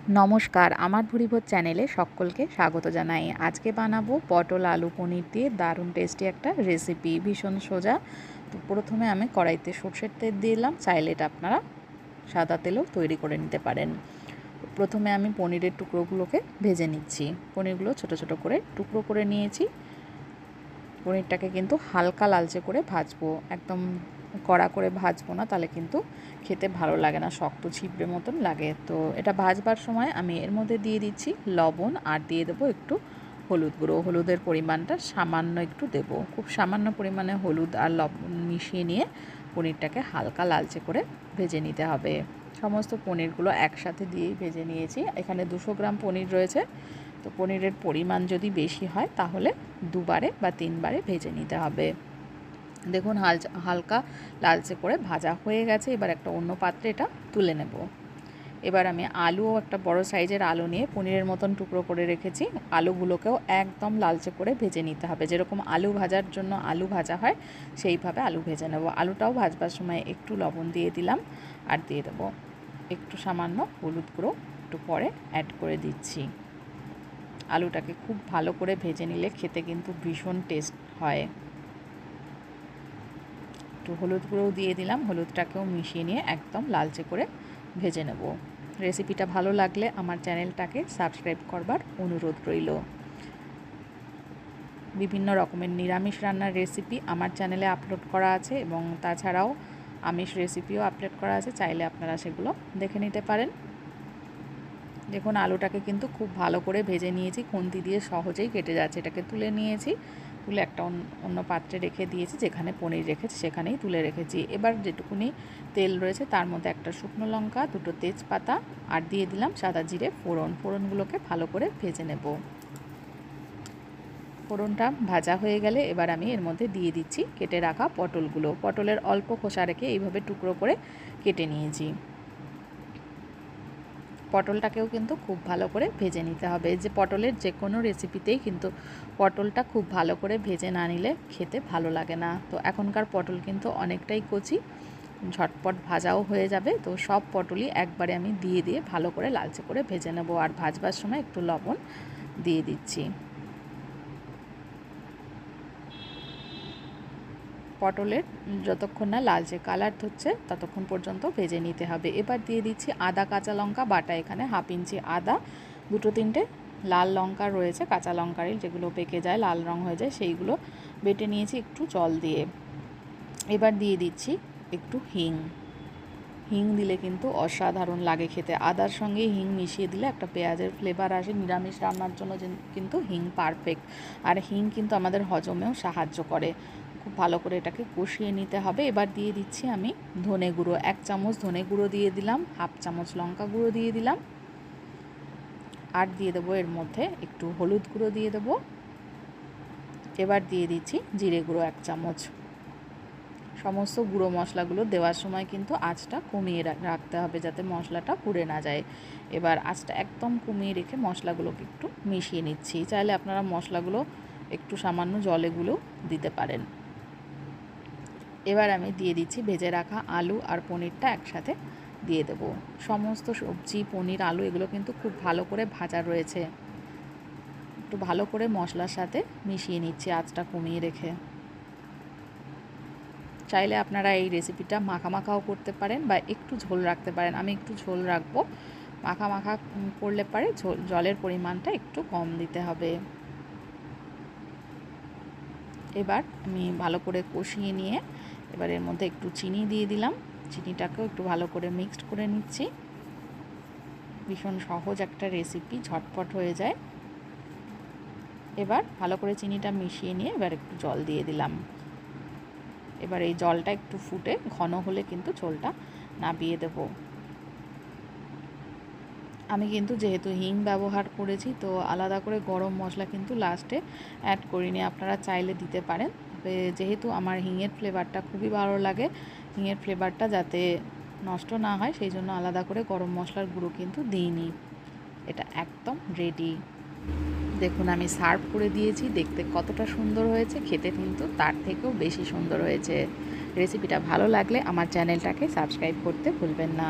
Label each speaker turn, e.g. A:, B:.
A: নমস্কার, আমার ভুরিভোজ চ্যানেলে সকলকে স্বাগত জানাই। আজকে বানাবো পটল আলু পনির দিয়ে দারুণ টেস্টি একটা রেসিপি, ভীষণ সোজা। তো প্রথমে আমি কড়াইতে সরষের তেল দিলাম, চাইলে এটা আপনারা সাদা তেলেও তৈরি করে নিতে পারেন। প্রথমে আমি পনিরের টুকরোগুলোকে ভেজে নিচ্ছি। পনিরগুলো ছোট ছোট করে টুকরো করে নিয়েছি। পনিরটাকে কিন্তু হালকা লালচে করে ভাজবো, একদম কড়া করে ভাজবো না, তাহলে কিন্তু খেতে ভালো লাগে না, শক্ত ছিপড়ে মতন লাগে। তো এটা ভাজবার সময় আমি এর মধ্যে দিয়ে দিচ্ছি লবণ আর দিয়ে দেবো একটু হলুদ গুঁড়ো। হলুদের পরিমাণটা সামান্য একটু দেব, খুব সামান্য পরিমাণে হলুদ আর লবণ মিশিয়ে নিয়ে পনিরটাকে হালকা লালচে করে ভেজে নিতে হবে। সমস্ত পনিরগুলো একসাথে দিয়েই ভেজে নিয়েছি। এখানে 200 গ্রাম পনির রয়েছে। তো পনিরের পরিমাণ যদি বেশি হয় তাহলে দুবারে বা তিনবারে ভেজে নিতে হবে। দেখুন হালকা লালচে করে ভাজা হয়ে গেছে। এবার একটা অন্য পাত্রে এটা তুলে নেব। এবার আমি আলুও একটা বড় সাইজের আলু নিয়ে পনিরের মতন টুকরো করে রেখেছি। আলুগুলোকেও একদম লালচে করে ভেজে নিতে হবে, যেরকম আলু ভাজার জন্য আলু ভাজা হয় সেইভাবে আলু ভেজে নেব। আলুটাও ভাজবার সময় একটু লবণ দিয়ে দিলাম আর দিয়ে দেবো একটু সামান্য হলুদ গুঁড়ো, একটু পরে অ্যাড করে দিচ্ছি। আলুটাকে খুব ভালো করে ভেজে নিলে খেতে কিন্তু ভীষণ টেস্ট হয়। একটু হলুদ গুঁড়োও দিয়ে দিলাম, হলুদটাকেও মিশিয়ে নিয়ে একদম লালচে করে ভেজে নেব। রেসিপিটা ভালো লাগলে আমার চ্যানেলটাকে সাবস্ক্রাইব করবার অনুরোধ রইল। বিভিন্ন রকমের নিরামিষ রান্নার রেসিপি আমার চ্যানেলে আপলোড করা আছে এবং তাছাড়াও আমিষ রেসিপিও আপলোড করা আছে, চাইলে আপনারা সেগুলো দেখে নিতে পারেন। দেখুন আলুটাকে কিন্তু খুব ভালো করে ভেজে নিয়েছি, খুন্তি দিয়ে সহজেই কেটে যাচ্ছে। এটাকে তুলে নিয়েছি, তুলে একটা অন্য পাত্রে রেখে দিয়েছি, যেখানে পনির রেখেছি সেখানেই তুলে রেখেছি। এবার যেটুকুনি তেল রয়েছে তার মধ্যে একটা শুকনো লঙ্কা, দুটো তেজপাতা আর দিয়ে দিলাম সাদা জিরে ফোড়ন। ফোড়নগুলোকে ভালো করে ভেজে নেব। ফোড়নটা ভাজা হয়ে গেলে এবার আমি এর মধ্যে দিয়ে দিচ্ছি কেটে রাখা পটলগুলো। পটলের অল্প খোসা রেখে এইভাবে টুকরো করে কেটে নিয়েছি। পটলটাকেও কিন্তু খুব ভালো করে ভেজে নিতে হবে। যে পটলের যে কোনো রেসিপিতেই কিন্তু পটলটা খুব ভালো করে ভেজে না নিলে খেতে ভালো লাগে না। তো এখনকার পটল কিন্তু অনেকটাই কচি, ঝটপট ভাজাও হয়ে যাবে। তো সব পটলই একবারে আমি দিয়ে ভালো করে লালচে করে ভেজে নেব। আর ভাজবার সময় একটু লবণ দিয়ে দিচ্ছি। পটলের যতক্ষণ না লালচে কালার ধরছে ততক্ষণ পর্যন্ত ভেজে নিতে হবে। এবার দিয়ে দিচ্ছি আদা কাঁচা লঙ্কা বাটা, এখানে 1/2 ইঞ্চি আদা, 2-3টে লাল লঙ্কা রয়েছে কাঁচা লঙ্কারই, যেগুলো পেকে যায় লাল রং হয়ে যায়, সেইগুলো বেটে নিয়েছি একটু জল দিয়ে। এবার দিয়ে দিচ্ছি একটু হিং। হিং দিলে কিন্তু অসাধারণ লাগে খেতে। আদার সঙ্গে হিং মিশিয়ে দিলে একটা পেঁয়াজের ফ্লেভার আসে। নিরামিষ রান্নার জন্য কিন্তু হিং পারফেক্ট। আর হিং কিন্তু আমাদের হজমেও সাহায্য করে। খুব ভালো করে এটাকে কষিয়ে নিতে হবে। এবার দিয়ে দিচ্ছি আমি ধনে গুঁড়ো, 1 চামচ ধনে গুঁড়ো দিয়ে দিলাম, 1/2 চামচ লঙ্কা গুঁড়ো দিয়ে দিলাম আর দিয়ে দেবো এর মধ্যে একটু হলুদ গুঁড়ো দিয়ে দেবো। এবার দিয়ে দিচ্ছি জিরে গুঁড়ো 1 চামচ। সমস্ত গুঁড়ো মশলাগুলো দেওয়ার সময় কিন্তু আঁচটা কমিয়ে রাখতে হবে, যাতে মশলাটা পুড়ে না যায়। এবার আঁচটা একদম কমিয়ে রেখে মশলাগুলোকে একটু মিশিয়ে নিচ্ছি। চাইলে আপনারা মশলাগুলো একটু সামান্য জলে গুলেও দিতে পারেন। এবার আমি দিয়ে দিচ্ছি ভেজে রাখা আলু আর পনিরটা একসাথে দিয়ে দেবো। সমস্ত সবজি পনির আলু এগুলো কিন্তু খুব ভালো করে ভাজা রয়েছে। একটু ভালো করে মশলার সাথে মিশিয়ে নিচ্ছি আঁচটা কমিয়ে রেখে। চাইলে আপনারা এই রেসিপিটা মাখা মাখাও করতে পারেন বা একটু ঝোল রাখতে পারেন। আমি একটু ঝোল রাখবো। মাখা মাখা করলে পারে জলের পরিমাণটা একটু কম দিতে হবে। এবার আমি ভালো করে কষিয়ে নিয়ে এবার এর মধ্যে একটু চিনি দিয়ে দিলাম। চিনিটাকেও একটু ভালো করে মিক্সড করে নিচ্ছি। ভীষণ সহজ একটা রেসিপি, ঝটপট হয়ে যায়। এবার ভালো করে চিনিটা মিশিয়ে নিয়ে এবার একটু জল দিয়ে দিলাম। এবার এই জলটা একটু ফুটে ঘন হলে কিন্তু ঝোলটা নামিয়ে দেব। আমি কিন্তু যেহেতু হিং ব্যবহার করেছি, তো আলাদা করে গরম মশলা কিন্তু লাস্টে অ্যাড করিনি। আপনারা চাইলে দিতে পারেন, তবে যেহেতু আমার হিঙের ফ্লেভারটা খুবই ভালো লাগে, হিঙের ফ্লেভারটা যাতে নষ্ট না হয় সেই জন্য আলাদা করে গরম মশলার গুঁড়ো কিন্তু দিইনি। এটা একদম রেডি। দেখুন আমি সার্ভ করে দিয়েছি, দেখতে কতটা সুন্দর হয়েছে, খেতে কিন্তু তার থেকেও বেশি সুন্দর হয়েছে। রেসিপিটা ভালো লাগলে আমার চ্যানেলটাকে সাবস্ক্রাইব করতে ভুলবেন না।